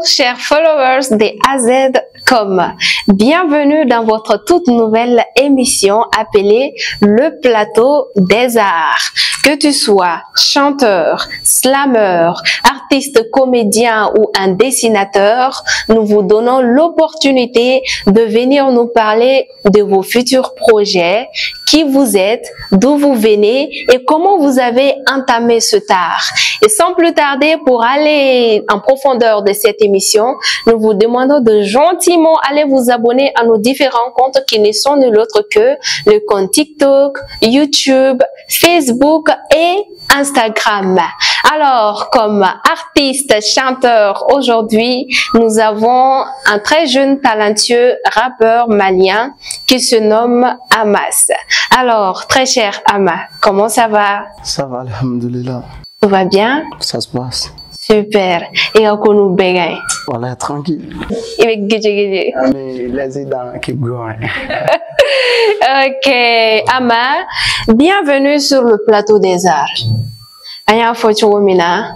chers followers des AZ.com. Bienvenue dans votre toute nouvelle émission appelée Le Plateau des Arts. Que tu sois chanteur, slameur, artiste comédien ou un dessinateur, nous vous donnons l'opportunité de venir nous parler de vos futurs projets, qui vous êtes, d'où vous venez et comment vous avez entamé ce art. Et sans plus tarder, pour aller en profondeur de cette émission, nous vous demandons de gentiment aller vous abonner à nos différents comptes qui ne sont nul autre que le compte TikTok, YouTube, Facebook et Instagram. Alors, comme artiste chanteur aujourd'hui, nous avons un très jeune talentueux rappeur malien qui se nomme Amas. Alors, très cher Ama, comment ça va? Ça va, alhamdoulilah. Tout va bien? Ça se passe. Super. Et on nous bégaye. Voilà, tranquille. Mais laissez dans keep going. Ok, Ama, bienvenue sur le plateau des arts. Aya focho mina,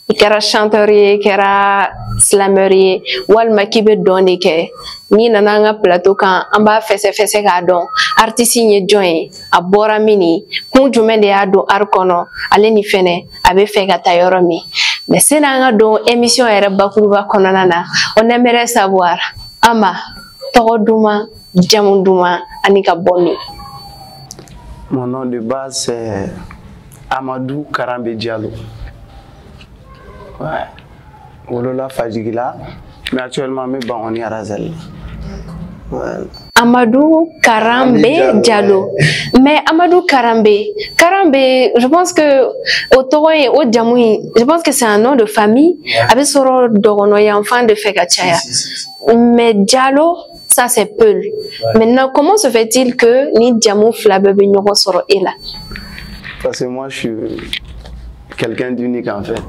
ikara chanterie, ikara slamerie, walma kibe donike. Ni nananga plateau kan amba fese ka don. Artiste nye join, abora mini, kun jumen de ado arkono, ale ni fene, abe fega tayoromi. Mais c'est nanga don émission ere bakuruba kononana. On aimerait savoir, Ama, toro duma, jamu duma, anika boni. Mon nom de base c'est Amadou Karambe Diallo. Ouais. Olola Fadjigila. Mais actuellement, on est à Razel. Ouais. Amadou Karambe Diallo. Mais Amadou Karambe, je pense que au Toro et au Djamoui, je pense que c'est un nom de famille. Avec Soro Doronoye, enfant de Fekachaya. Mais Diallo, ça c'est Peul. Maintenant, comment se fait-il que ni Djamou Flabe Bignoro Soro est là? Parce que moi, je suis quelqu'un d'unique en fait.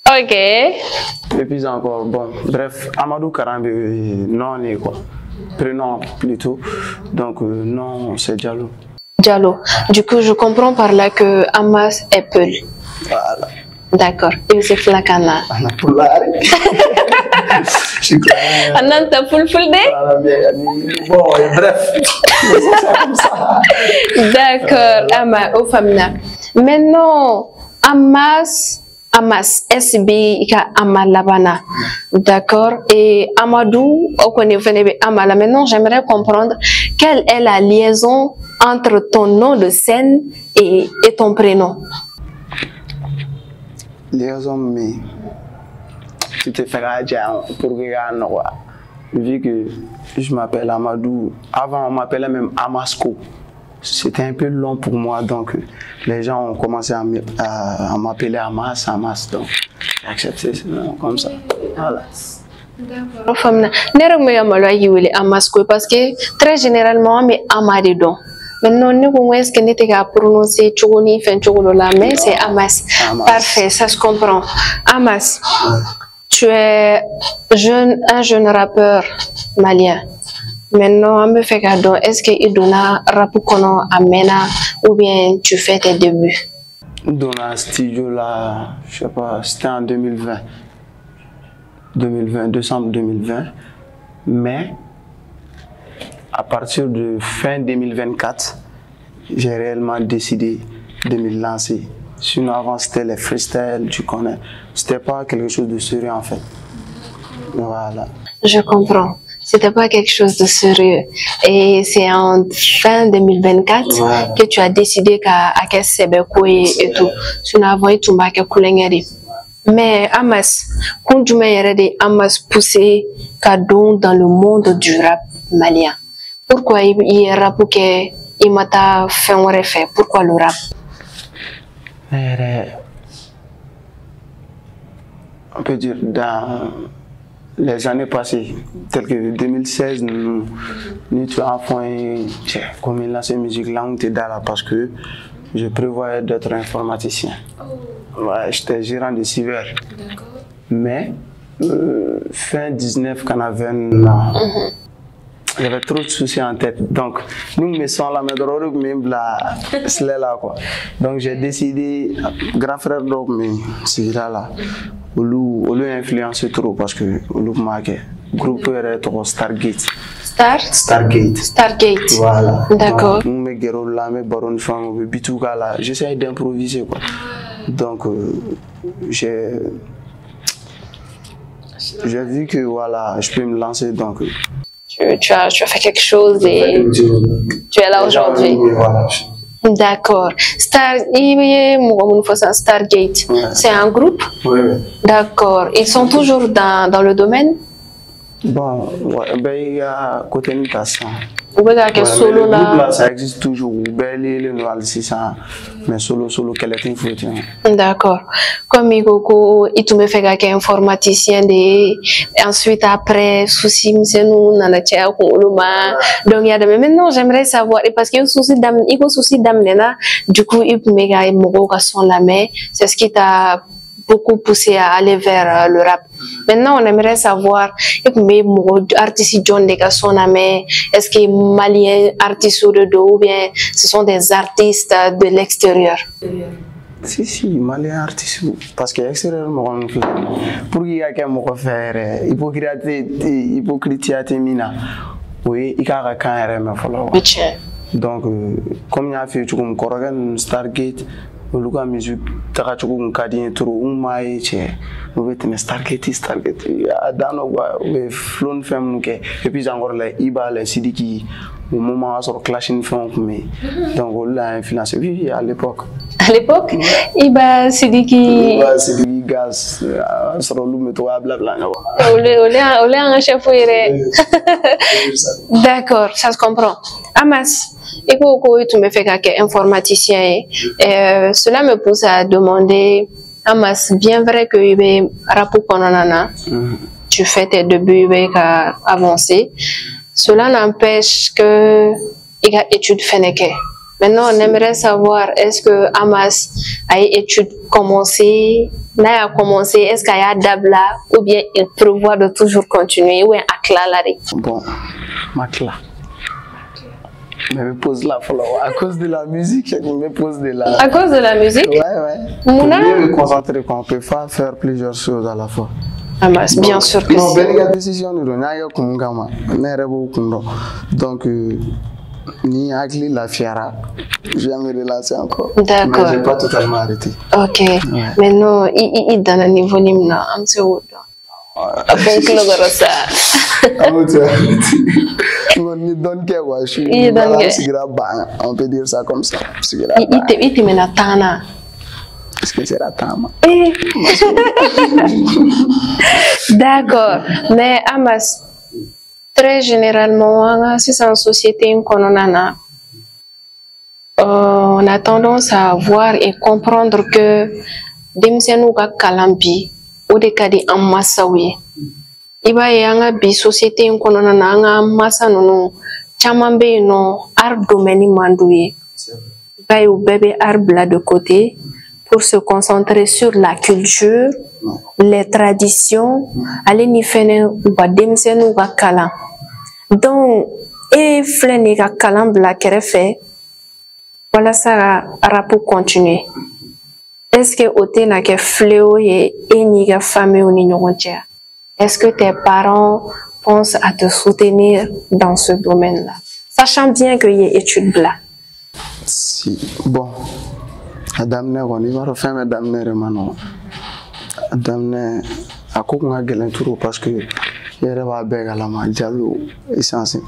Ok. Et puis encore, bon, bref, Amadou Karambe, non, quoi. Prénom plutôt. Donc, non, c'est Diallo. Diallo. Du coup, je comprends par là que Amas est Peul. Voilà. D'accord. Et c'est Flakana. Anna Poulare. Ananta Poulfulde. Bon, bref. C'est comme ça. D'accord, Ama, au Famina. Maintenant, Amas, SB, Ika Ama Labana. D'accord. Et Amadou, on connaît Amala. Maintenant, j'aimerais comprendre quelle est la liaison entre ton nom de scène et ton prénom. Liaison, mais tu te feras déjà pour regarder. Vu que je m'appelle Amadou, avant on m'appelait même Amasco. C'était un peu long pour moi, donc les gens ont commencé à m'appeler Amas, donc j'ai accepté comme ça. Voilà. D'accord. Parce que très généralement, mais Amadidon. Maintenant, nous est-ce que nous avons prononcé Tchouni, mais c'est Amas. Parfait, ça se comprend. Amas, tu es un jeune rappeur malien. Maintenant, on me fait cadeau. Est-ce que il donne rap kono amena ou bien tu fais tes débuts? Dans la studio là, je sais pas, c'était en 2020. Décembre 2020. Mais à partir de fin 2024, j'ai réellement décidé de me lancer. Sinon avant c'était les freestyles, tu connais. C'était pas quelque chose de sérieux en fait. Voilà. Je comprends. C'était pas quelque chose de sérieux. Et c'est en fin 2024 que tu as décidé qu'à Sebeko et tout. Tu n'as pas tout mais Amas, quand tu m'as dit Amas poussé cadeau dans le monde du rap malien. Pourquoi il rap que il m'a fait un refait? Pourquoi le rap? On peut dire dans les années passées, telles que 2016, nous tu as comme il lance musique là, on était là parce que je prévoyais d'être informaticien. Ouais, j'étais gérant de cyber. Mais fin 19, quand on avait il y avait trop de soucis en tête. Donc, nous me sommes là, même là, quoi. Donc, j'ai décidé, grand frère, c'est là. olu influencé trop parce que olu marqué groupe yɛrɛ tɔgɔ Stargate. Stargate. Voilà. D'accord. On me guéro là, me baron fan, me bitou là. J'essaie d'improviser quoi. Donc j'ai vu que voilà, je peux me lancer donc. Tu as fait quelque chose et tu es là aujourd'hui. Voilà. D'accord. Stargate, ouais. C'est un groupe? Oui, oui. D'accord. Ils sont toujours dans le domaine? Bon, ouais, ben il y a côté mutation. Solo le là. groupe là, ça existe toujours. Mais solo, quel est l'info? D'accord. Comme Igoko, il me fait qu'un informaticien et ensuite après, souci, c'est nous, on a donc il y a de maintenant, j'aimerais savoir, et parce qu'il y a un souci d'amener là, du coup, il me met qu'un son la main, c'est ce qui t'a beaucoup poussé à aller vers le rap. Maintenant, on aimerait savoir, artiste John de Soname, est-ce que Malien artistes de dos ou bien ce sont des artistes de l'extérieur? Si, Malien artiste, parce que l'extérieur, pour qu'il y ait quelqu'un qui faire hypocrisie, oui, il y a quelqu'un qui donc, comme il y a fait, tu comme Stargate, le musique taka chuku nkadi trop umai che obetene Stargate adano wa we flon fem ke et puis encore là iba les sidiki au moment sur clashing fem mais donc là influence oui à l'époque iba sidiki gaz sur le métro blabla olé un chef d'accord ça se comprend Amas. Et pourquoi tu me fais qu'un informaticien? Cela me pousse à demander, Amas, bien vrai que tu tu fais tes débuts à avancer. Cela n'empêche que il y a études fenêtres. Maintenant, on aimerait savoir, est-ce que Amas a études commencées, est-ce qu'il y a d'abla ou bien il prévoit de toujours continuer ou un akla là? Bon, makla. Mais me pose là, à cause de la musique, je me pose de là. À cause de la musique? Ouais. Pour mieux me concentrer, on peut pas faire plusieurs choses à la fois. Ah, bien sûr que non, ben, il y a décision de donc, ni agli la fiara, je vais me relancer encore. D'accord. Mais je n'ai pas totalement arrêté. Ok. Ouais. Mais non, il donne un niveau nimna, on se voit. On peut dire ça comme ça. Il te met la tana. Est-ce que c'est la tama? D'accord. Mais Amas, très généralement, si c'est en société, on a tendance à voir et comprendre que Demsenouga Kalambi ou des cas en Massaoui. Il va y avoir une société qui a massa no chamambe no art domaine mandoué. Il va y avoir art bla de côté pour se concentrer sur la culture, les traditions, aller ni faire ou pas demsenu ou kalan. Donc et flène ka kalan bla kere fait. Voilà ça rap pour continuer. Est-ce que ote na ke fléau et ni ga famille ou ni nyontia? Est-ce que tes parents pensent à te soutenir dans ce domaine-là? Sachant bien qu'il y a études là. Si, bon. Adamne, on y va refaire Adamne Remano. Adamne, à quoi on a gagné tout parce que il y a un beg à la main, dialogue essentiel.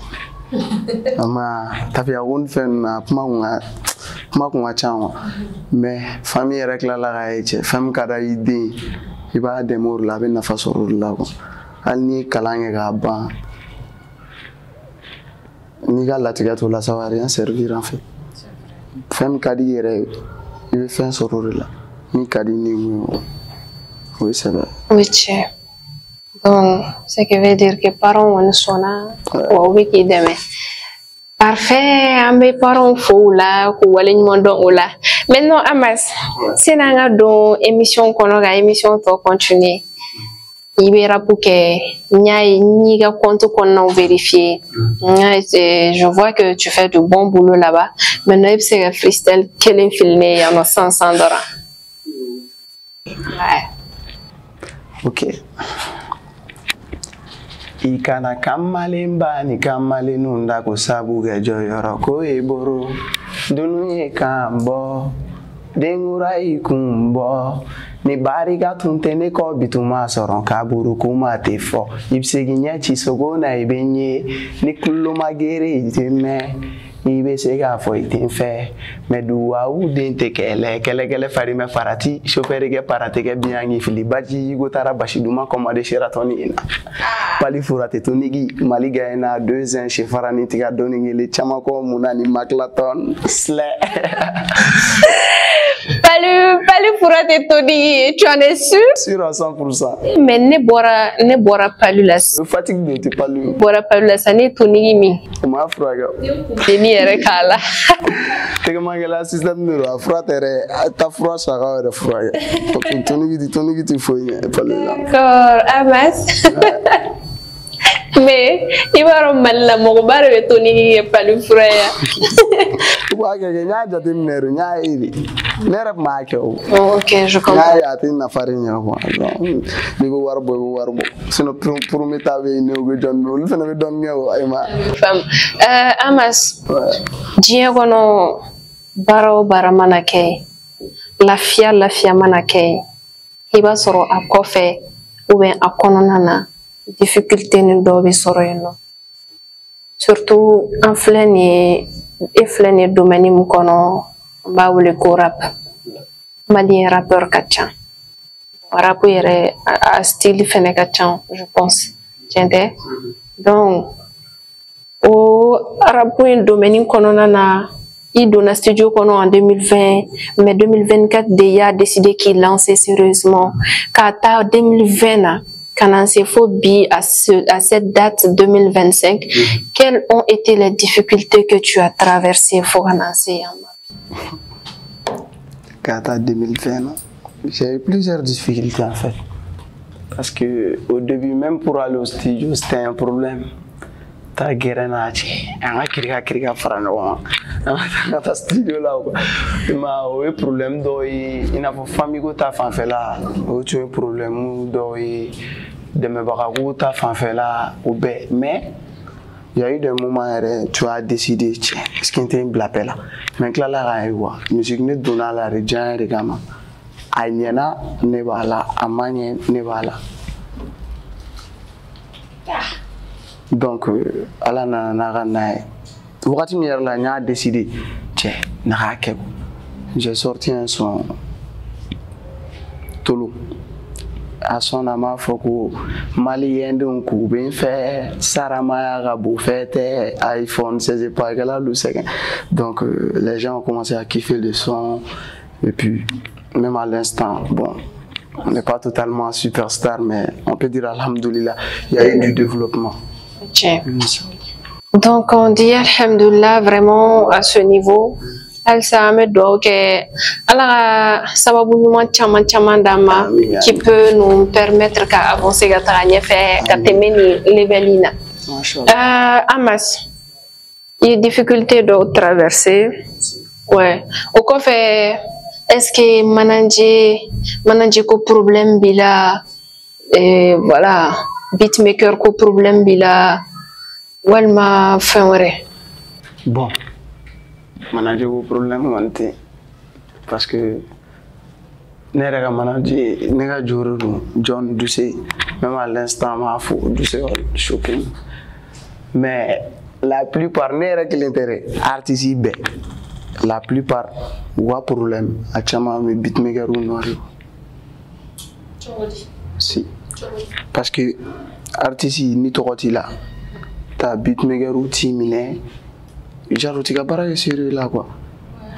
Ama, t'as a une femme, mais famille est là, la femme qui a idée. Il va démour la ben na façon là alni kalange ga ban ni ga la tiga to la ça va rien servir en fait femme kadi yere il fait un soror là ni kadi ni oui c'est vrai oui tiens donc ce qui veut dire que parents on sona ou oui qui demain parfait mes parents fou là ou waliñ mo don là maintenant Amas c'est nga do émission kono ga émission to continuer ibera pour que ni ga compte qu'on vérifier je vois que tu fais du bon boulot là-bas maintenant c'est un freestyle quel filmé en 500 $. Ouais. Ok. Ikana kamalimba ni kamalinunda kusabuge joyoro ko eboro dunuye kambo dengura ikumbo ni bariga tuntene ko bituma soron kaburu kuma tefo ibseginya chisogo na ibenye ni kullo magere iteme ibe sega fo itinfe meduwa u dente kele fari me farati chauffeur ke parate ke biangi fili baji go tara bashiduma commande Sheraton ina pali furate tonigi maliga na 2 ans chez farani tiga doni le chama ko munani maklaton sle Palu furate tonigi, tu en es sûr? Sûr à 100%. Mais ne boira palu la. Le fatigue de te palu. Boira palu la sani tonigi mi. Ma fraga. Deni ere kala. Tega mangela système de la fratere ta froid sera de fraga. Tonigi tu faut palu là. D'accord, Amas. Mais il va remettre la morbar et tonigi palu frère. Wa ga nya jatim neru nya iri. Nera ma ko. OK, je comprends. Ya tin na farinya ko. Bi go warbo. Sino pour metabe ne go jonno. Lu fena be don ngewo ay ma. Femme. Amas. Dieu kono baro baramanake. Lafia manake. Iba soro akofe ou bien akononana. Difficulté ni do be soro yeno. Surtout en flâner domaine mu kono ba wole ko rap malien rappeur kacha rap yere a style fene kacha je pense tiende donc o rap un domaine kono na il donne studio kono en 2020 mais 2024 déjà décidé qu'il lançait sérieusement kata 2020 na Kanansephobie à cette date 2025, quelles ont été les difficultés que tu as traversées pour Kananse? Kata 2020, j'ai eu plusieurs difficultés en fait. Parce que au début, même pour aller au studio, c'était un problème. Ta guérenachi, un krika frano, un studio là, ma ouais problème d'oï, il n'a pas famille qui t'a fait là, ou tu as problème d'oï, de me baragou t'a fait là, ou bé, mais il y a eu des moments où tu as décidé, tiens, est-ce qu'il y a une blague là, mais que là la musique ne donne à la région de gamin, aïniana ne va là, amanye ne va là. Donc, ala na wakati mierla nya décidé tiens na kebo j'ai sorti un son tolo a son ama foko malien donc ben fait sarama rabo fait iPhone 16 pas que là le second donc les gens ont commencé à kiffer le son et puis même à l'instant bon on n'est pas totalement superstar mais on peut dire alhamdoulilah il y a eu du développement. Donc on dit alhamdulillah vraiment à ce niveau. Qui peut nous permettre d'avancer Amas, il y a des difficultés de traverser. Ouais. Au quoi fait est-ce que manager ko problème bila voilà beatmaker ko problème bila walma fenwere. Bon, manager ko problème wante parce que nera manager nega joro John Ducey même à l'instant ma fou Ducey shopping mais la plupart nera que l'intérêt artiste be la plupart wa problème a chama me beatmaker ou noir si parce que artiste ni tokoti là ta beatmaker ou timine genre tu gabara sérieux là quoi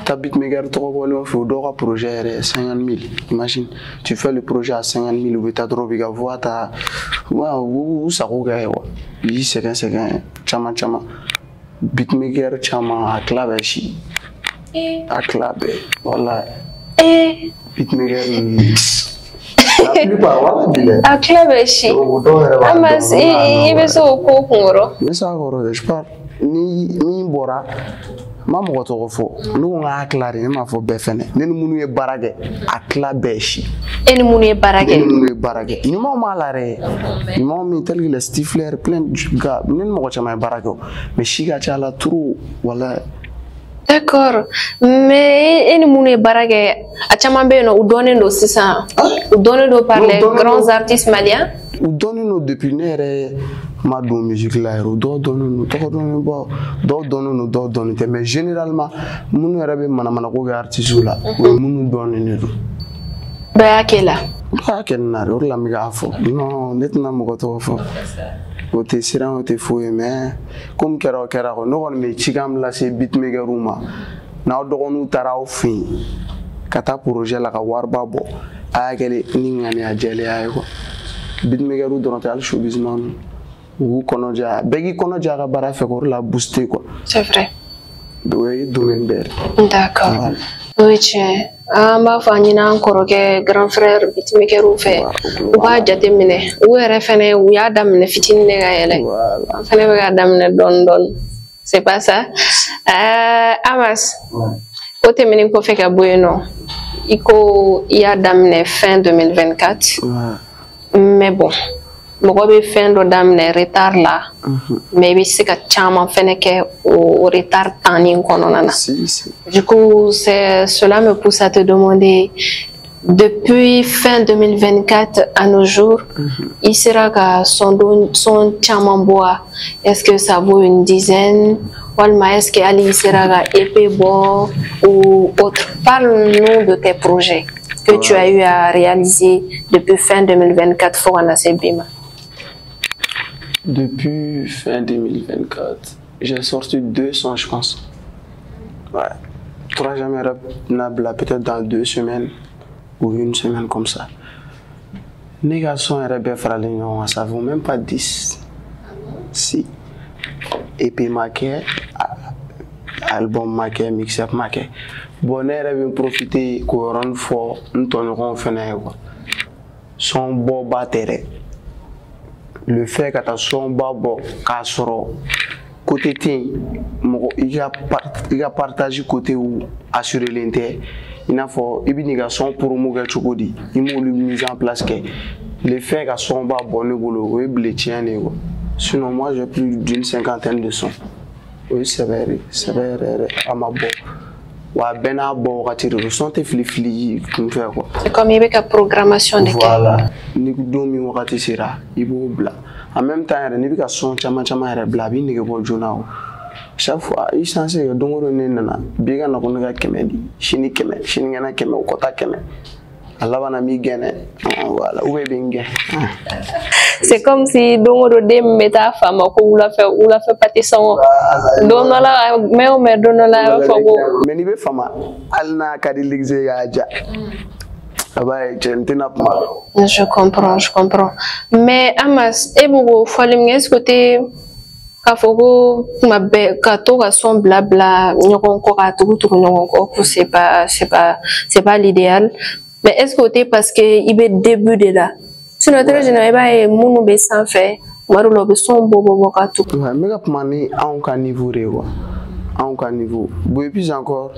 ta beatmaker tokolo faut d'ora projet 50 000 imagine tu fais le projet à 50 000 ou ta drogue ga voix ta ou ça roga wa yi c'est chama beatmaker chama a claveshi a clave voilà beatmaker la plupart voilà bile a claveshi amas il veut so ko kungoro mais ça goro je parle ni bora ma mɔgɔ tɔgɔ fɔ ne ko n k'a tila de ne m'a fɔ bɛɛ fɛnɛ ne ni minnu ye baara kɛ a tila bɛɛ si e ni minnu ye baara kɛ ne ni minnu ye baara kɛ ɲumanw b'a la dɛ ɲumanw min tel que les stifleurs plein de gars ne ni mɔgɔ caman ye baara kɛ mais si ka ca la trop wala. D'accord, mais e ni minnu ye baara kɛ a caman bɛ yen nɔ u dɔnnen don sisan u dɔnnen don par les grands artistes maliens. U dɔnnen don depuis ne yɛrɛ ma don musique la yɛrɛ dɔw dɔnnen don tɔgɔ dɔnnen bɔ dɔw dɔnnen don dɔw dɔnnen tɛ mais généralement minnu yɛrɛ bɛ manamanako kɛ artistes la o ye minnu dɔnnen don. Bɛɛ y'a kɛ la. Bɛɛ y'a kɛ nin na de o de la n bɛ k'a fɔ non ne tɛna mɔgɔ tɔgɔ fɔ o tɛ siran o tɛ foyi mais comme kɛra o kɛra kɔ ne kɔni bɛ cikan min lase beatmakers ma n'aw dɔgɔninw taara aw fɛ yen ka taa projet la ka wariba bɔ a y'a kɛ ni ŋaniya jɛlenya ye quoi. Beatmakers dɔrɔn tɛ hali showbizman u k'u kɔnɔja bɛɛ k'i kɔnɔja a ka baara fɛ k'o de la booster quoi. C'est vrai. O ye domaine bɛɛ de. D'accord. O ye tiɲɛ an b'a fɔ an ɲɛna an kɔrɔkɛ grand frère beatmakers fɛ u b'a jateminɛ u yɛrɛ fɛnɛ u y'a daminɛ fitinin de ka yɛlɛ an fɛnɛ bɛ k'a daminɛ dɔɔni dɔɔni c'est pas ça. Amas o tɛmɛnen kɔfɛ ka bɔ yen nɔ i ko i y'a daminɛ fin 2024 mais bon mɔgɔ bɛ fɛn dɔ daminɛ retard la mais i bɛ se ka caman fɛnɛ kɛ o retard tanni kɔnɔna na. Du coup cela me pousse à te demander depuis fin 2024 à nos jours i sera ka son caman bɔ wa est-ce que ça vaut une dizaine walima est-ce que hali i sera ka EP bɔ ou autre? Parle-nous de tes projets que tu as eu à réaliser depuis fin 2024 fo kana se bi ma. Depuis fin 2024, j'ai sorti 2 sons, je pense. Ouais. 3 jamais Nabla, peut-être dans 2 semaines ou 1 semaine comme ça. Les garçons et ça vaut même pas 10. Si. Et puis maquet, album maquet, mix-up maquet. Bon, on a profité qu'on fort, nous tournerons fenêtre. Son beau batterie. Le fait que ta son babo k'a sɔrɔ côté ten mɔgɔ i ka partage côté où assurélen tɛ i n'a fɔ i bɛ n'i ka son promo kɛ cogo di i m'olu mise en place kɛ le fait ka son ba bɔ ne bolo o ye bile tiɲɛ de ye quoi sinon moi j'ai plus d'une 50aine de sons o ye sɛbɛ yɛrɛ a ma bɔ wa bɛɛ n'a bɔ wagati de don son tɛ fili kunfɛ quoi. C'est comme i bɛ ka programmation de kɛ. Voilà ni don min wagati sera i b'o bila en même temps yɛrɛ n'i bɛ ka son caman yɛrɛ bila a b'i nege bɔ joona o chaque fois i chance kɛ don o don ne nana bi ka na ko ne ka 100 di sini 100 sinikɛnɛ 100 o kɔta 100 a laban na m'i gɛnɛ voilà ou bɛ n gɛn. C'est comme si don o don den min bɛ taa fa ma ko wulafɛ pati sɔngɔ don dɔ la mɛ don dɔ la a b'a fɔ ko. mais n'i bɛ fama hali n'a ka di ligise k'a ja a b'a ye cɛ n tɛna kuma. Je comprends mais Amas e b'o ko fɔli min kɛ est-ce que o tɛ k'a fɔ ko kuma bɛɛ ka to ka son bila ɲɔgɔn kɔ ka tugu ɲɔgɔn kɔ que c'est pas l'idéal mais est-ce que o tɛ parce que i bɛ début de la. Sinon très général i b'a ye minnu bɛ sanfɛ tuma dɔw la u bɛ son bɔ ka tugu. n bɛ ka kuma ni anw ka niveau de ye quoi anw ka niveau bon et puis encore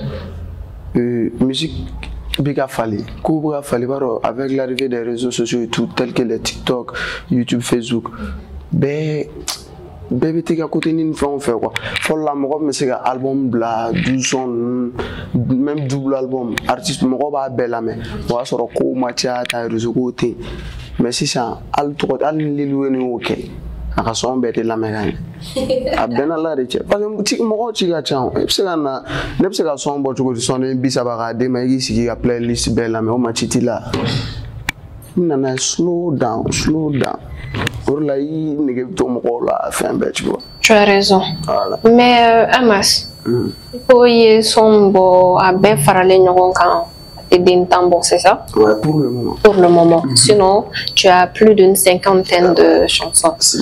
musique bɛ ka falen kow bɛ ka falen i b'a dɔn avec l'arrivée des réseaux sociaux et tout tels que les TikTok, YouTube, Facebook bɛɛ bɛ t'i ka côté ni fɛnw fɛ quoi fɔlɔ la mɔgɔ min bɛ se ka album bila 12 sons même double album artiste mɔgɔ b'a bɛɛ lamɛn o y'a sɔrɔ kow ma caya ta réseau kow tɛ yen mais sisan hali ni Lil Wayne y'o kɛ a ka son bɛɛ tɛ lamɛn ka ɲɛ a bɛnna la de cɛ parce que mɔgɔw ci ka ca i bɛ se ka na ne bɛ se ka son bɔ cogo di son den 30 k'a d'e ma i k'i sigi ka playlist bɛɛ lamɛn o ma ci t'i la i nana slow down o de la i nege bɛ to mɔgɔw la fɛn bɛɛ tu vois. Tu as raison. Voilà. Mais Amas i ko i ye son bɔ a bɛɛ faralen ɲɔgɔn kan den tambour, c'est ça? Ouais, pour le moment. Pour le moment. Sinon, tu as plus d'une 50aine de chansons. Si.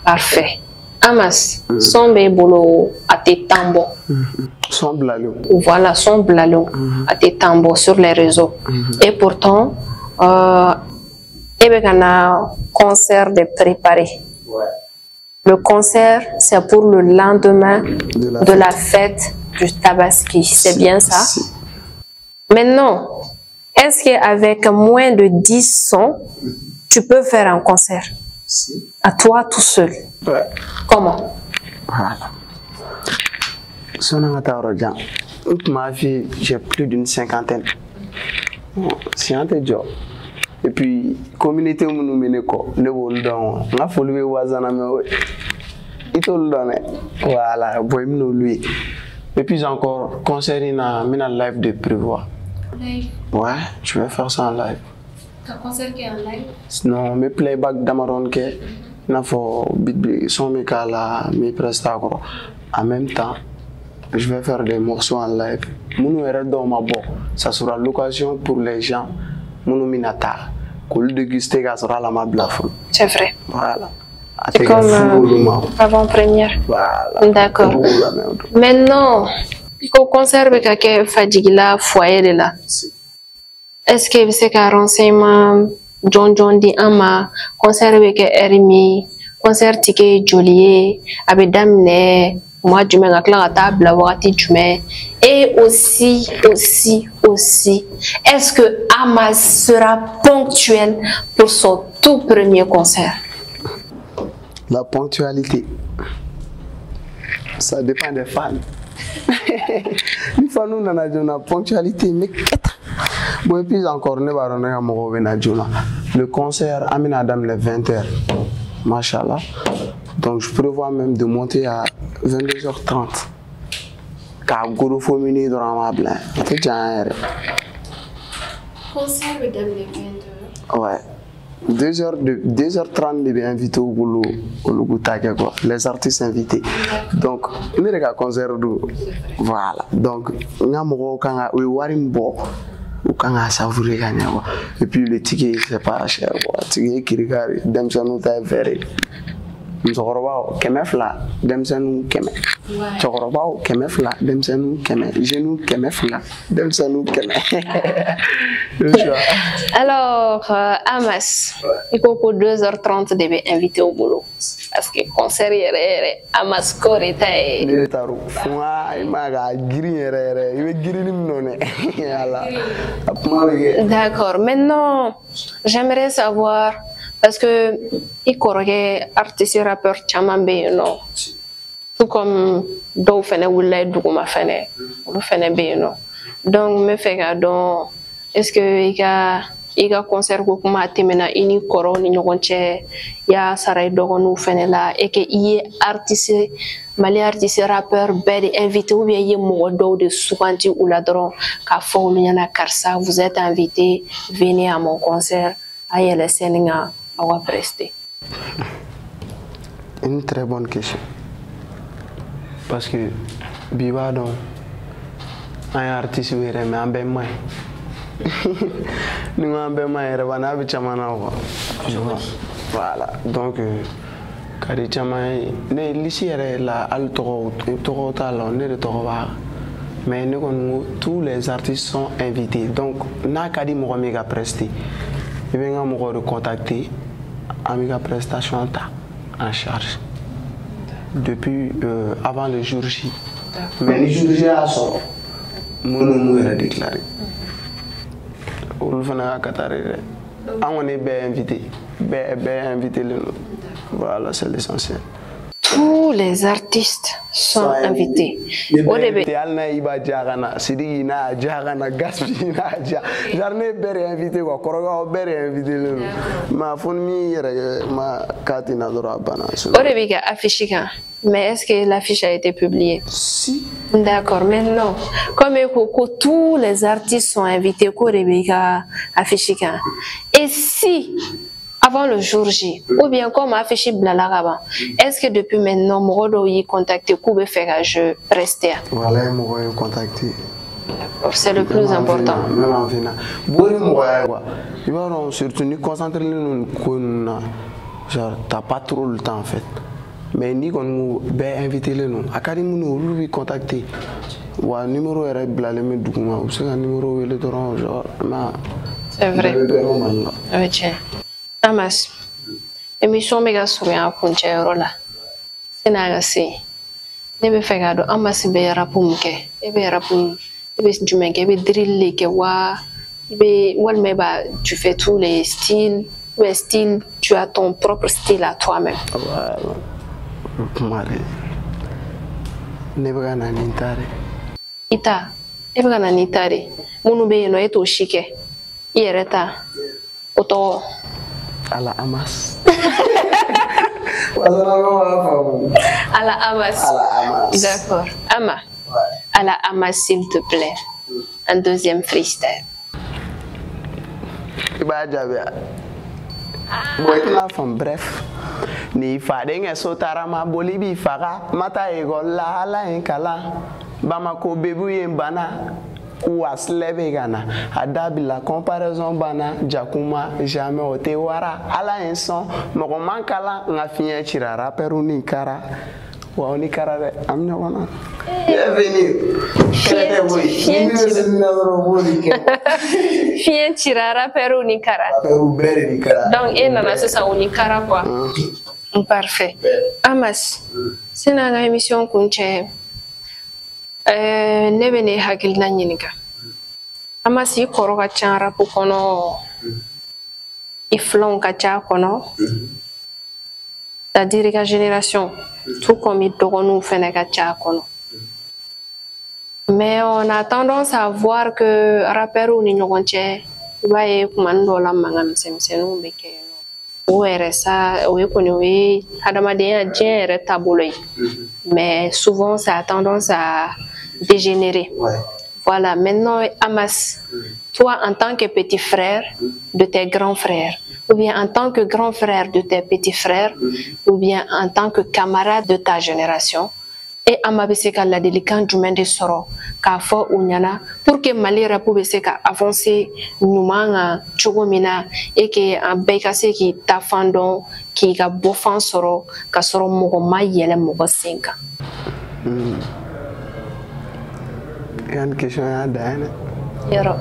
Parfait. Amas, son bébolo à tes tambours. Son blalon. Voilà, son blalon à tes tambours sur les réseaux. Et pourtant, il y a un concert de préparé. Ouais. Le concert, c'est pour le lendemain de la fête du Tabaski, c'est bien ça? Maintenant, est-ce qu'avec moins de 10 sons, tu peux faire un concert? À toi tout seul? Ouais. Comment? Voilà. Ma vie, j'ai plus d'une cinquantaine. C'est un job. Et puis, communauté où nous menons, nous volons, la folie wazana me, il te le donne. Voilà, boy nous lui. Et puis encore, concert mina live de prévoir. Live. Ouais, je vais faire ça en live. Un concert qui est en live? Non, mes playback d'Amaron que, n'a faut son mécala, mes prestations. En même temps, je vais faire des morceaux en live. Ça sera l'occasion pour les gens. C'est vrai. Voilà. C'est comme avant-première. Voilà. D'accord. Maintenant, il faut conserver quelqu'un fatigla foyer là. Est-ce que c'est qu'un renseignement John dit ama conserver que Erimi concert ticket jolier avec damné moi du mets à la table et aussi est-ce que Ama sera ponctuel pour son tout premier concert? La ponctualité, ça dépend des fans. Les fans nous on a une ponctualité mais bon et puis encore le concert Amina Adam les 20h. Machallah. Donc je prévois même de monter à 22h30. Car Goro Fomini dans ma blanc. C'est déjà concert de 20h. Ouais. 2h30 de bien invité au boulot quoi. Les artistes invités. Donc, on est à concert de voilà. Donc, on a mon quand warimbo ou quand on a savouré gagner quoi. Et puis le ticket c'est pas cher quoi. Ticket qui regarde demsanu ta verre. Mzoroba kemefla demsanu keme. Chokoroba kemefla demsanu keme. Genou kemefla demsanu keme. Alors, Amas, il faut que 2h30 devait inviter au boulot. Parce que concert est Amas Corita et. D'accord. Maintenant, j'aimerais savoir, parce que il corrige artiste rappeur Chamambe, non? Tout comme Dauphin ou les Dougoma Fene, ou Fene Beno. Donc, me fait donc. Est-ce que il y a concert kuma temena ini koro ni ñogonche ya saray dogonu fenela et que il artiste mali artiste rappeur bel invité ou bien il mo do de soukanti ou la dron ka fo ñana karsa vous êtes invité venez à mon concert ayele seninga awa prester. Une très bonne question parce que biba donc un artiste wéré mais en ben moins nous avons voilà donc mais tous les artistes sont invités donc n'a qu'à dire moi prester et bien me contacter amiga prestation en charge depuis avant le jour J mais le jour J a sort mon déclaré. On est bien invité. Voilà, c'est l'essentiel. Tous les artistes sont invités. Au début. Mais est-ce que l'affiche a été publiée? Si. D'accord, maintenant, comme tous les artistes sont invités, et si, avant le jour J, ou bien comme affiché Blalaraba, est-ce que depuis maintenant, Morodo y contacté pour faire je prester? Voilà, Morodo contacté. C'est le plus important. Même en venant. Il va surtout nous concentrer genre, t'as pas trop le temps en fait. Mais ni qu'on nous invité les nous, académie nous lui contacter. Ou un numéro est blâlé mais du coup, ou c'est un numéro il est genre. C'est vrai. Oui tiens. Amas, émission méga souriant pour Tchèrola. C'est nagasi. ne bɛ fɛ k'a dɔn Amas bɛ rap mun kɛ e bɛ rap e bɛ jumɛn kɛ e bɛ drill de kɛ wa walima tu fais tous les styles ou est style tu as ton propre style à toi-même. Ne bɛ ka na ni ta de. I ta e bɛ ka na ni ta de minnu bɛ yen nɔ e t'o si kɛ i yɛrɛ ta o tɔgɔ. Ala Amas. Ala Amas. D'accord. Ama. Ala Amas, s'il te plaît. Un deuxième freestyle. Bref. Ni fadeng esotara ma bolibi faga mata egola ala enkala Bamako bebu yembana Ouaslebe gana Adabi la comparaison bana Jakuma jamais ote wara ala enson Mokoman kala nga fien chira rapperu ni kara Wa ni kara de amnya wana bienvenue fien chira rapperu ni kara donc et nana c'est ça ni kara quoi. Parfait. Amas c'est na émission kunche ne bɛ ne hakilina ɲininka Amas i kɔrɔ ka ca rap kɔnɔ i filanw ka ca kɔnɔ c'est-à-dire ka génération tout comme i dɔgɔninw fɛnɛ ka ca kɔnɔ mais on a tendance à voir que rappeurs ni ɲɔgɔn cɛ i b'a ye kumani dɔw la mankan misɛnninw bɛ kɛ o yɛrɛ sa o ye kɔni o ye hadamadenya diɲɛ yɛrɛ taabolo ye mais souvent ça a tendance à dégénérer. Ouais. Voilà, maintenant Amas, toi en tant que petit frère de tes grands frères, ou bien en tant que grand frère de tes petits frères, ou bien en tant que camarade de ta génération, et Ama bɛ se ka ladilikan jumɛn de sɔrɔ k'a fɔ u ɲɛna pour que Mali rap bɛ se ka avancer ɲuman kan cogo min na et que an bɛɛ ka se k'i ta fan dɔn k'i ka bɔfan sɔrɔ ka sɔrɔ mɔgɔ ma yɛlɛ mɔgɔ sen kan. Une question à Diana. Yaro.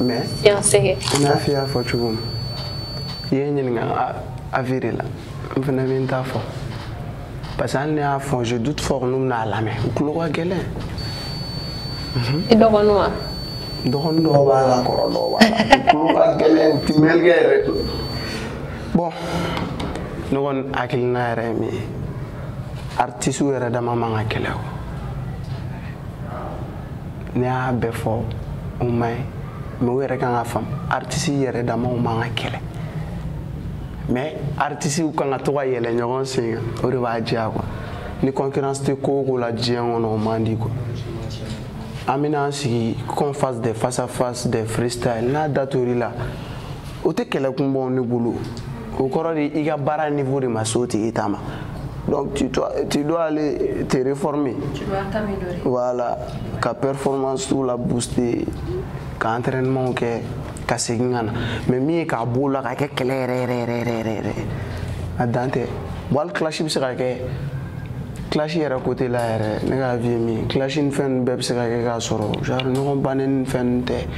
Mais. Science. Na fiya fo chugum. Yeni nga avirila. Mfana minta fo. Parce que ne a fo je doute fort nous na la mais. Kulo wa gele. Et dogonwa. Dogondo bala korolo bala. Kulo wa gele timel gere. Bon. Nogon akilna remi. Artiste wera dama manga kelew. Ne a bɛɛ fɔ o ma ye mais o yɛrɛ kan ka faamu artiste yɛrɛ damaw man ka kɛlɛ mais artiste kan ka to ka yɛlɛ ɲɔgɔn sen kan o de b'a diya quoi ni concurrence tɛ ko o ko la diɲɛ kɔnɔ o man di quoi an bɛna an sigi qu'on fasse des face à face des freestyle n'a dator'i la o tɛ kɛlɛ kunbaw ne bolo o kɔrɔ de i ka baara niveau de ma se o tigi ta ma. Donc tu dois aller te réformer. Tu dois t'améliorer. Voilà, ka performance tout la booster, ka entraînement ke ka segingana. Mais mi ka bola ka ke kele re. Adante. Wal clash bi se ka ke clash yera côté la yere ne ka vie mi. Clash in fen be se ka ke ka soro. Genre no kon banen fen te.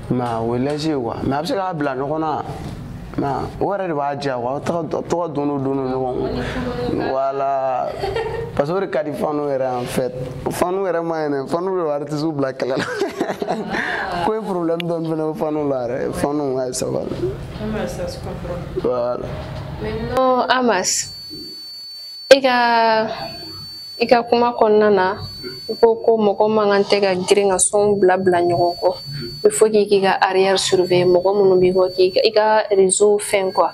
Ma welaje wa. Ma bi se ka bla no kona. Ma wara de ba ja wa to dono voilà parce que ka di fanu era en fait fanu era maine fanu le artiste black kala quoi problème don bena fanu la fanu ay ça va voilà maintenant Amas ika kuma kɔnɔna na ko mɔgɔ man kan tɛ ka girin ka son bila ɲɔgɔn kɔ il faut k'i ka arrière surveiller mɔgɔ minnu b'i kɔ k'i ka réseau fɛn quoi.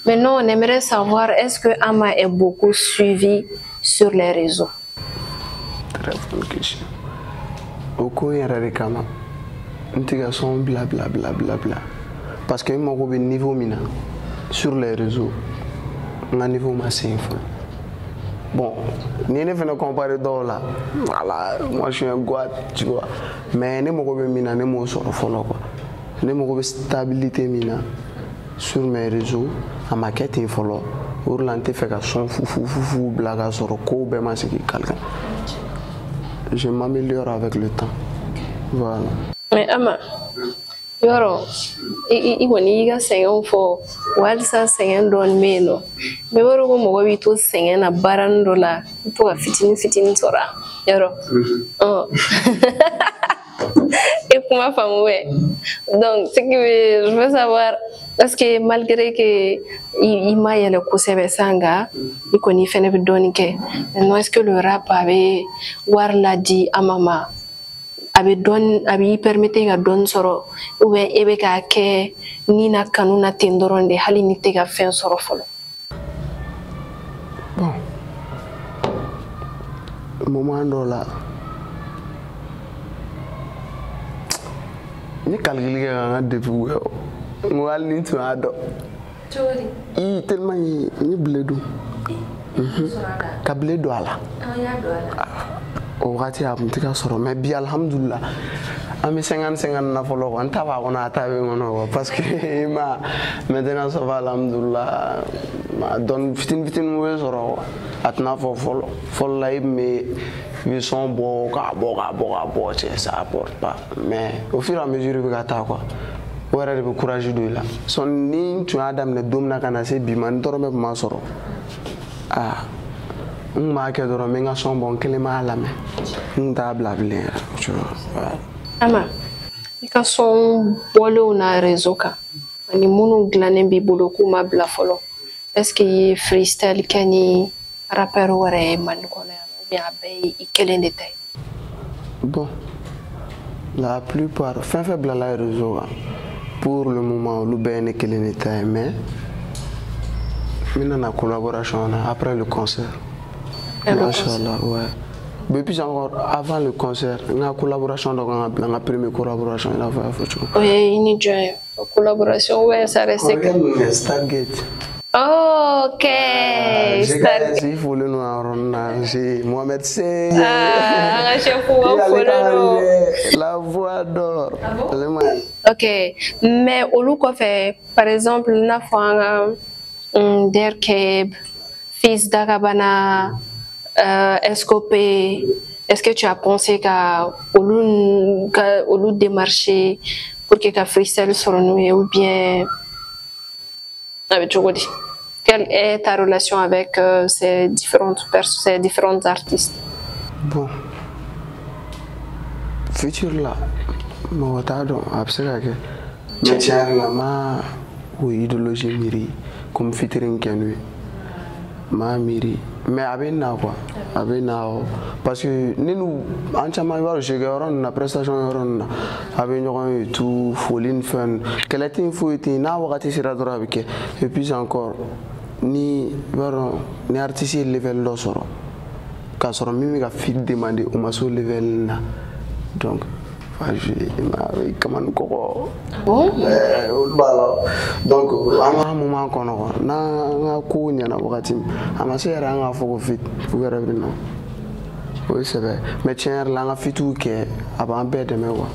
Maintenant on aimerait savoir est-ce que Ama est beaucoup suivi sur les réseaux. Très bonne question. O ko yɛrɛ de kama n tɛ ka son bila parce que n mago bɛ niveau min na sur les réseaux n ka niveau ma se yen fɔlɔ. Bon, ni ne fais comparer d'or là, voilà, moi je suis un goat, tu vois. Mais ne me connais pas, ne me sors pas quoi. Ne me connais stabilité mina sur mes réseaux, à ma quête il faut là. Orlante fait que son fou blague sur le co, ben moi c'est qui quelqu'un. Je m'améliore avec le temps. Voilà. Mais Ama, Yoro, i ga sɛgɛn fɔ walisa sɛgɛn dɔɔni bɛ yen nɔ mɛ yɔrɔ ko mɔgɔ b'i to sɛgɛn na baaranin dɔ la i to ka fitinin sɔrɔ a yɔrɔ et kuma faamu bɛ donc ce qui veut je veux savoir est-ce que malgré que i ma yɛlɛ kosɛbɛ san nka i kɔni fɛnɛ bɛ dɔɔni kɛ maintenant est-ce que le rap a bɛ wari ladi a ma a b'i permettre ka dɔɔni sɔrɔ ou bien e bɛ k'a kɛ ni na kanu na ten dɔrɔn de hali ni tɛ ka fɛn sɔrɔ fɔlɔ. Bon, moment dɔ la ni calcul kɛ ka n ka depuis kɛ n ko hali ni tun y'a dɔn tellement n ye bile dun ka bile don a la o wagati a tun tɛ ka sɔrɔ mais bi alhamdulillah an bɛ 50-50 na fɔlɔ quoi n ta b'a kɔnɔ a ta bɛ n kɔnɔ quoi parce que maintenant ça va alhamdulillah dɔɔni fitinin bɛ sɔrɔ quoi a tɛna fɔ fɔlɔ la i tun bɛ son bɔ k'a bɔ cɛ ça apporte pas mais au fur et à mesure i bɛ ka taa quoi o yɛrɛ de bɛ courage don i la sɔni ni n tun y'a daminɛ don min na ka na se bi ma n dɔrɔmɛ tun ma sɔrɔ n tun b'a kɛ dɔrɔn n bɛ n ka son bɔ n kelen b'a lamɛn n tun t'a bila bilen yɛrɛ. Ama i ka sɔn bɔlenw na réseau kan ani minnu dilannen b'i bolo k'u ma bila fɔlɔ est-ce que i ye freestyle kɛ ni rappeur wɛrɛ ye Mali kɔnɔ yan ou bien a bɛɛ ye i kelen de ta ye? Bon, la plupart fɛn fɛn bilala réseau kan pour le moment olu bɛɛ ye ne kelen de ta ye mais n nana collaboration na après le concert. Machallah, ouais. Mais puis encore avant le concert, on a collaboration donc on a première collaboration il a fait. Oui, une collaboration ouais ça reste que Stargate. OK. Stargate, il faut le noir j'ai Mohamed C. Ah, chef la voix d'or. OK. Mais olu ko fait par exemple na fanga Derkeb, Fils d'Arabana Escopé, est-ce que tu as pensé qu'à au démarcher pour que ta freestyle soit renouée ou bien quelle est ta relation avec ces différents artistes? Bon, futur là, mon retard abstrait mais tiens là ma idéologie miri comme featuring kenui ma miri mais avec na quoi avec na parce que nous en chama voir je garon na prestation garon na avec nous tout foline fun quelle était fouille na wakati sira dora avec et puis encore ni baron ni artiste level do soro ka soro mimi ga fit demander o maso level na donc comment ko donc à un moment kono na ko nyana wakati ama se era nga foko fit fugara bino oui c'est vrai mais tiens la nga fitu ke aba be de mewa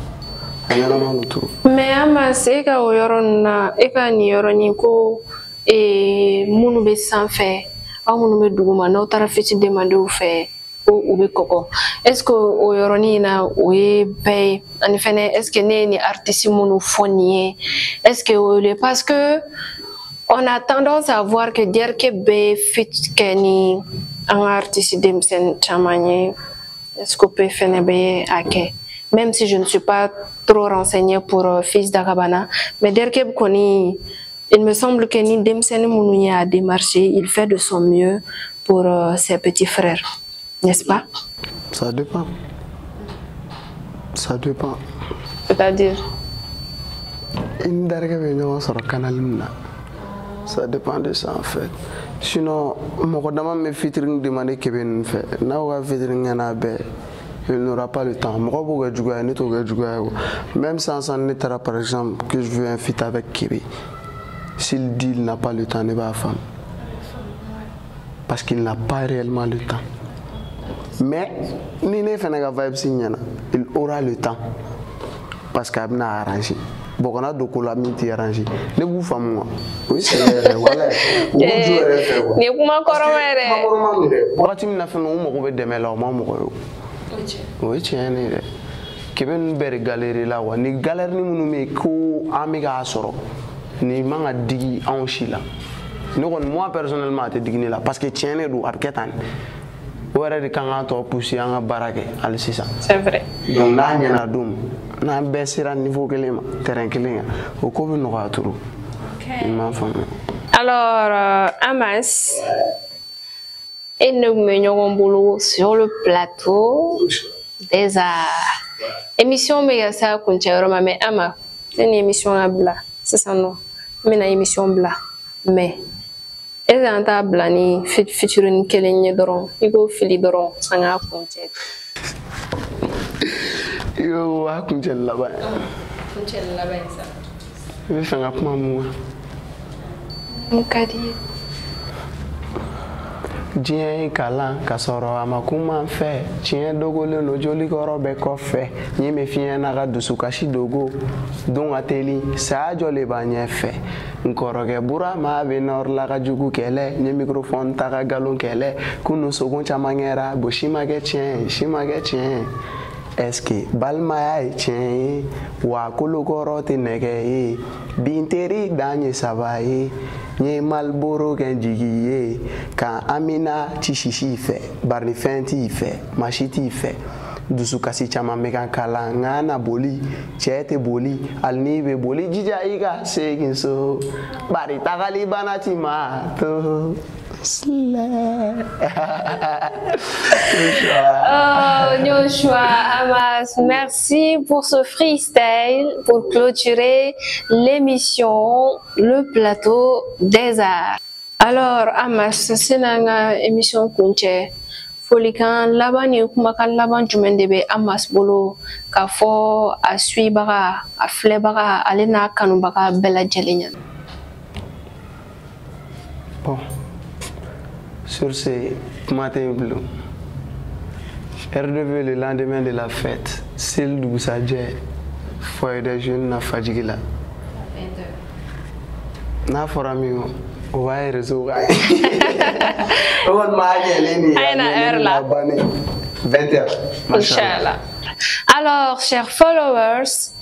ana ma lutu mais ama se ka o yoron na e ka ni yoroni ko munu be sanfɛ aw munu be duguma n'aw taara fiti demander u fɛ ou be koko est-ce que o yoroni na o ye bɛɛ ani fɛnɛ est-ce que ne ni artiste munu fɔ ni ye est-ce que parce que on a tendance à voir que Derke be fit kɛ ni an artiste denmisɛnnin caman ye est-ce que peut fɛnɛ be a kɛ même si je ne suis pas trop renseignée pour Fils d'Arabana mais Derke kɔni il me semble que ni denmisɛnnin munu ye a démarché il fait de son mieux pour ses petits frères. N'est-ce pas? Ça dépend. Ça dépend. C'est-à-dire? Ça dépend de ça en fait. Sinon, mon dama me featuring demander Kevin fait. Na wa featuring yana be. Il n'aura pas le temps. Même sans en être par exemple que je veux un feat avec Kevin. S'il dit qu'il n'a pas le temps, il va femme. Parce qu'il n'a pas réellement le temps. Mais il aura le temps parce qu'il a arrangé. Bon, on a donc la minute arrangé. Ne vous femme oui c'est voilà. Ne kuma koromere. Wakati mina fait no mo be deme la mo mo. Oui tiens kebe nu bere galeri la wa ni galeri ni munu me ko amiga soro ni manga digi en chila ne kon moi personnellement te digi ni la parce que tiene do arketan wara de kanga to pousser en barake al sisa c'est vrai donc na nyana dum na besira niveau kelema terrain kelenga o ko bi no aturu ma fam alors Amas et nous menons boulot sur le plateau des arts émission mais ça continue mais Ama c'est une émission à bla c'est ça non mais une émission bla mais et en table ni featuring kelenye doron igo fili doron sanga konte yo wa kunje laba ça we fanga kuma mu mukadi diɲɛ kalan ka sɔrɔ a ma kuma fɛ tiɲɛ dogolen no joli kɔrɔ bɛ kɔfɛ ɲɛ bɛ fiɲɛ na ka dusukasi dogo don ka teli saya jɔ le b'a ɲɛfɛ n kɔrɔkɛ burama bɛ nɔrɔ la ka jugu kɛlɛ ɲɛ mikrofɔni ta ka galon kɛlɛ kunu sogo caman kɛra bo si ma kɛ tiɲɛ si ma kɛ tiɲɛ est-ce que balimaya ye tiɲɛ ye wa kolokɔrɔ tɛ nɛgɛ ye bin teri dan ye saba ye n ye maliboro kɛ jigi ye ka amina ci sisi fɛ bari ni fɛn t'i fɛ masi t'i fɛ dusukasi caman bɛ ka kalan nka na boli cɛ tɛ boli hali n'i bɛ boli jija i ka segin so bari tagali bana ti ma to. Oh, Joshua Amas, merci pour ce freestyle pour clôturer l'émission Le Plateau des Arts. Alors, Amas, c'est une émission kunche. Folikan laban ni kumakan laban jumɛn de bɛ Amas bolo k'a fɔ a suibaga a filɛbaga ale n'a kanubaga bɛɛ lajɛlen ɲɛna. Bon. Sur ce matin bleu, RDV le lendemain de la fête, Sil Dougousadje, foyer des jeunes na Fadjigila. Na forami o va réseau ga. On m'a dit Aina là. 20h. Inch'Allah. Alors, chers followers,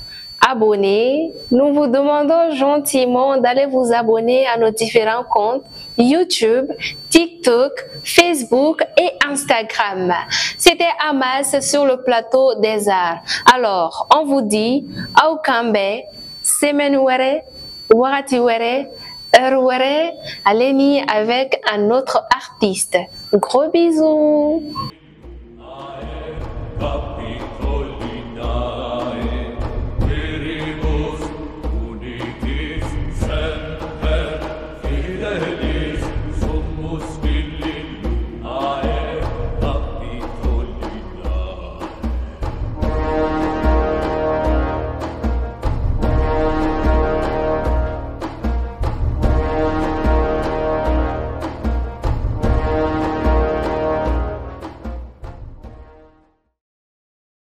abonnés, nous vous demandons gentiment d'aller vous abonner à nos différents comptes YouTube, TikTok, Facebook et Instagram. C'était Amas sur le plateau des arts. Alors, on vous dit Aukambe, semaine were, warati were, heure were, allez-y avec un autre artiste. Gros bisous.